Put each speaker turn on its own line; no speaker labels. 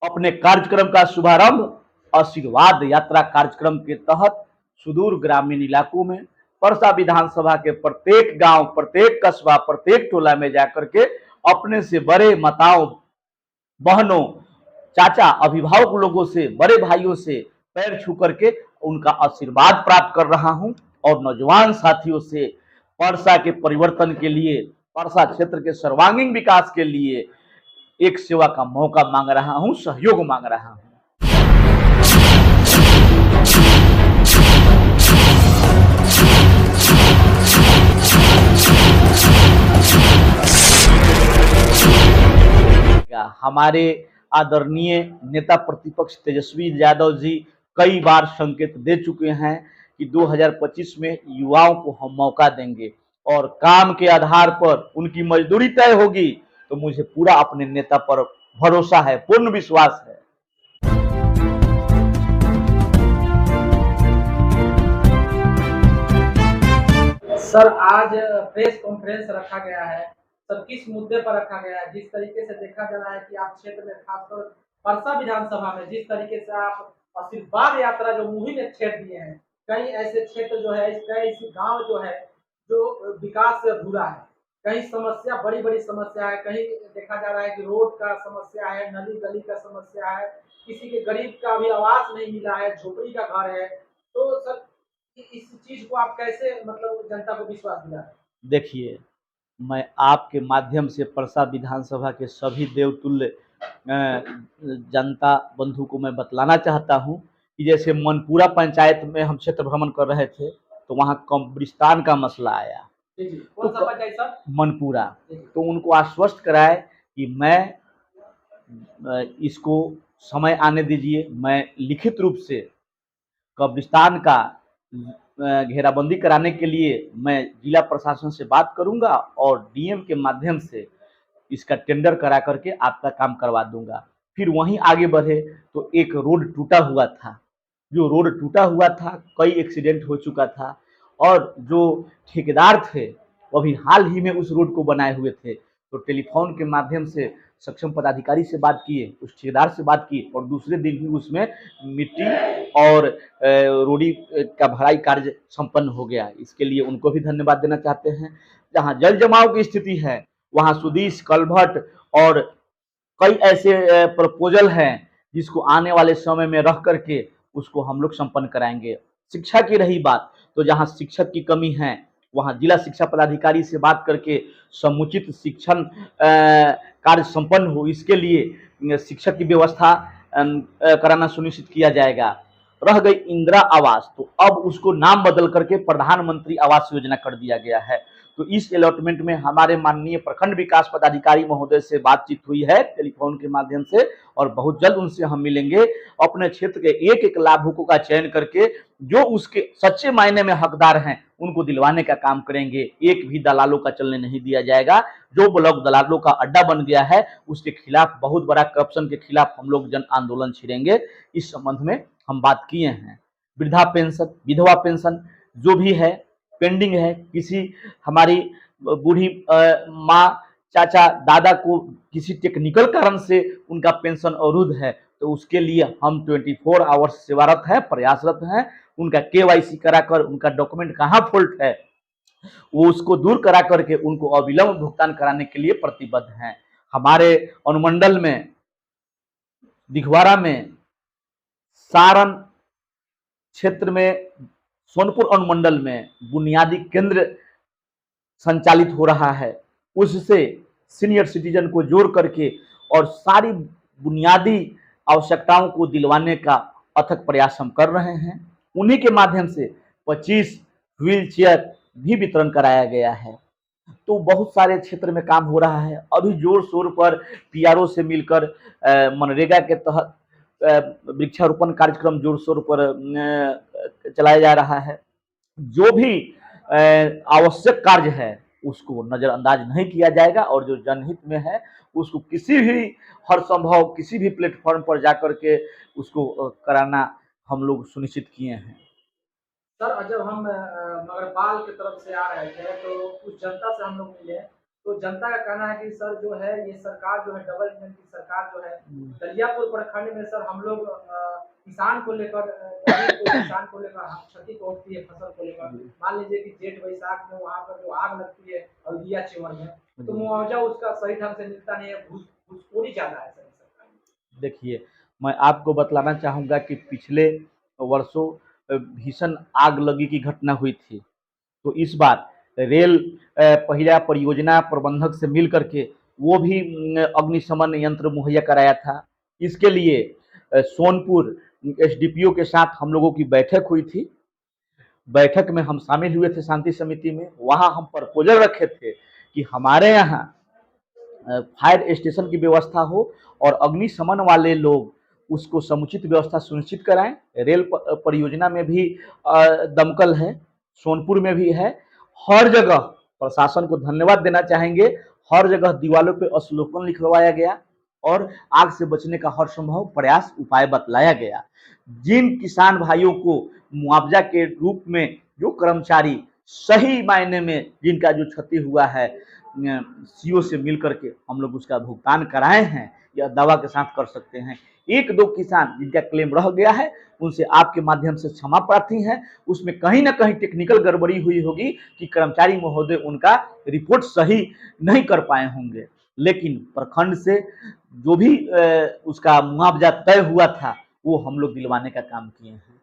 अपने कार्यक्रम का शुभारंभ आशीर्वाद यात्रा कार्यक्रम के तहत सुदूर ग्रामीण इलाकों में परसा विधानसभा के प्रत्येक गांव, प्रत्येक कस्बा, प्रत्येक टोला में जाकर के अपने से बड़े माताओं, बहनों, चाचा, अभिभावक लोगों से, बड़े भाइयों से पैर छू करके उनका आशीर्वाद प्राप्त कर रहा हूं और नौजवान साथियों से परसा के परिवर्तन के लिए, परसा क्षेत्र के सर्वांगीण विकास के लिए एक सेवा का मौका मांग रहा हूं, सहयोग मांग रहा हूं। हमारे आदरणीय नेता प्रतिपक्ष तेजस्वी यादव जी कई बार संकेत दे चुके हैं कि 2025 में युवाओं को हम मौका देंगे और काम के आधार पर उनकी मजदूरी तय होगी। तो मुझे पूरा अपने नेता पर भरोसा है, पूर्ण विश्वास है।
सर, आज प्रेस कॉन्फ्रेंस रखा गया है। सर, किस मुद्दे पर रखा गया है? जिस तरीके से देखा जा रहा है कि आप क्षेत्र में, खासकर परसा विधानसभा में, जिस तरीके से आप आशीर्वाद यात्रा जो मुहिम में छेड़ दिए हैं, कई ऐसे क्षेत्र जो है, कई ऐसे गांव जो है जो विकास से अधूरा है। कहीं समस्या, बड़ी बड़ी समस्या है, कहीं देखा जा रहा है कि रोड का समस्या है, नली गली का समस्या है, किसी के गरीब का अभी आवास नहीं मिला है, झोपड़ी का घर है। तो सर, इस चीज को आप कैसे मतलब जनता को विश्वास दिला रहे हैं?
देखिए, मैं आपके माध्यम से परसा विधानसभा के सभी देवतुल्य जनता बंधु को मैं बतलाना चाहता हूं कि जैसे मनपुरा पंचायत में हम क्षेत्र भ्रमण कर रहे थे तो वहां कब्रिस्तान का मसला आया।
कौन सा पंचायत सर?
मनपुरा। तो उनको आश्वस्त कराए कि मैं इसको समय आने दीजिए, मैं लिखित रूप से कब्रिस्तान का घेराबंदी कराने के लिए मैं जिला प्रशासन से बात करूंगा और डीएम के माध्यम से इसका टेंडर करा करके आपका काम करवा दूंगा। फिर वहीं आगे बढ़े तो एक रोड टूटा हुआ था, जो रोड टूटा हुआ था, कई एक्सीडेंट हो चुका था और जो ठेकेदार थे वो अभी हाल ही में उस रोड को बनाए हुए थे। तो टेलीफोन के माध्यम से सक्षम पदाधिकारी से बात किए, उस ठेकेदार से बात की और दूसरे दिन ही उसमें मिट्टी और रोडी का भराई कार्य संपन्न हो गया। इसके लिए उनको भी धन्यवाद देना चाहते हैं। जहाँ जल जमाव की स्थिति है वहाँ सुदीश कलभट और कई ऐसे प्रपोजल हैं जिसको आने वाले समय में रख करके उसको हम लोग संपन्न कराएंगे। शिक्षा की रही बात, तो जहाँ शिक्षक की कमी है वहाँ जिला शिक्षा पदाधिकारी से बात करके समुचित शिक्षण कार्य संपन्न हो, इसके लिए शिक्षक की व्यवस्था कराना सुनिश्चित किया जाएगा। रह गई इंदिरा आवास, तो अब उसको नाम बदल करके प्रधानमंत्री आवास योजना कर दिया गया है। तो इस अलॉटमेंट में हमारे माननीय प्रखंड विकास पदाधिकारी महोदय से बातचीत हुई है टेलीफोन के माध्यम से और बहुत जल्द उनसे हम मिलेंगे। अपने क्षेत्र के एक एक लाभुकों का चयन करके जो उसके सच्चे मायने में हकदार हैं उनको दिलवाने का काम करेंगे। एक भी दलालों का चलने नहीं दिया जाएगा। जो ब्लॉक दलालों का अड्डा बन गया है उसके खिलाफ, बहुत बड़ा करप्शन के खिलाफ हम लोग जन आंदोलन छेड़ेंगे। इस संबंध में हम बात किए हैं। वृद्धा पेंशन, विधवा पेंशन जो भी है पेंडिंग है, किसी हमारी बूढ़ी माँ, चाचा, दादा को किसी टेक्निकल कारण से उनका पेंशन अवरुद्ध है तो उसके लिए हम 24 आवर्स सेवारत हैं, प्रयासरत हैं। उनका केवाईसी कराकर उनका डॉक्यूमेंट कहाँ फॉल्ट है वो उसको दूर करा करके उनको अविलंब भुगतान कराने के लिए प्रतिबद्ध हैं। हमारे अनुमंडल में, दिघवारा में, सारण क्षेत्र में, सोनपुर अनुमंडल में बुनियादी केंद्र संचालित हो रहा है। उससे सीनियर सिटीजन को जोड़ करके और सारी बुनियादी आवश्यकताओं को दिलवाने का अथक प्रयास हम कर रहे हैं। उन्हीं के माध्यम से 25 व्हील चेयर भी वितरण कराया गया है। तो बहुत सारे क्षेत्र में काम हो रहा है। अभी जोर शोर पर पीआरओ से मिलकर मनरेगा के तहत वृक्षारोपण कार्यक्रम जोर शोर पर चलाया जा रहा है। जो भी आवश्यक कार्य है उसको नजरअंदाज नहीं किया जाएगा और जो जनहित में है उसको किसी भी हर संभव किसी भी प्लेटफॉर्म पर जाकर के उसको कराना हम लोग सुनिश्चित किए हैं।
सर, जब हम नगरपाल की तरफ से आ रहे थे तो कुछ जनता से हम लोग मिले तो जनता का कहना है कि सर जो है ये सरकार जो है डबल इंजन की सरकार जो है दरियापुर प्रखंड में सर हम लोग किसान को लेकर गरीब को किसान को लेकर क्षति पहुंचती है फसल को लेकर। मान लीजिए कि जेठ वैशाख में वहाँ पर जो आग लगती है हल्दिया चिमर में, तो मुआवजा उसका सही ढंग से मिलता नहीं है, घूसखोरी ज्यादा है सर सरकार में।
देखिए, मैं आपको बतलाना चाहूँगा कि पिछले वर्षों भीषण आग लगी की घटना हुई थी, तो इस बार रेल पहिया परियोजना प्रबंधक से मिल करके वो भी अग्निशमन यंत्र मुहैया कराया था। इसके लिए सोनपुर एसडीपीओ के साथ हम लोगों की बैठक हुई थी। बैठक में हम शामिल हुए थे शांति समिति में। वहाँ हम प्रपोजल रखे थे कि हमारे यहाँ फायर स्टेशन की व्यवस्था हो और अग्निशमन वाले लोग उसको समुचित व्यवस्था सुनिश्चित कराएं। रेल परियोजना में भी दमकल है, सोनपुर में भी है। हर जगह प्रशासन को धन्यवाद देना चाहेंगे, हर जगह दीवालों पे श्लोकन लिखवाया गया और आग से बचने का हर संभव प्रयास उपाय बतलाया गया। जिन किसान भाइयों को मुआवजा के रूप में जो कर्मचारी सही मायने में जिनका जो क्षति हुआ है सीओ से मिल करके हम लोग उसका भुगतान कराए हैं, यह दावा के साथ कर सकते हैं। एक दो किसान जिनका क्लेम रह गया है उनसे आपके माध्यम से क्षमा प्रार्थी है। उसमें कहीं ना कहीं टेक्निकल गड़बड़ी हुई होगी कि कर्मचारी महोदय उनका रिपोर्ट सही नहीं कर पाए होंगे, लेकिन प्रखंड से जो भी उसका मुआवजा तय हुआ था वो हम लोग दिलवाने का काम किए हैं।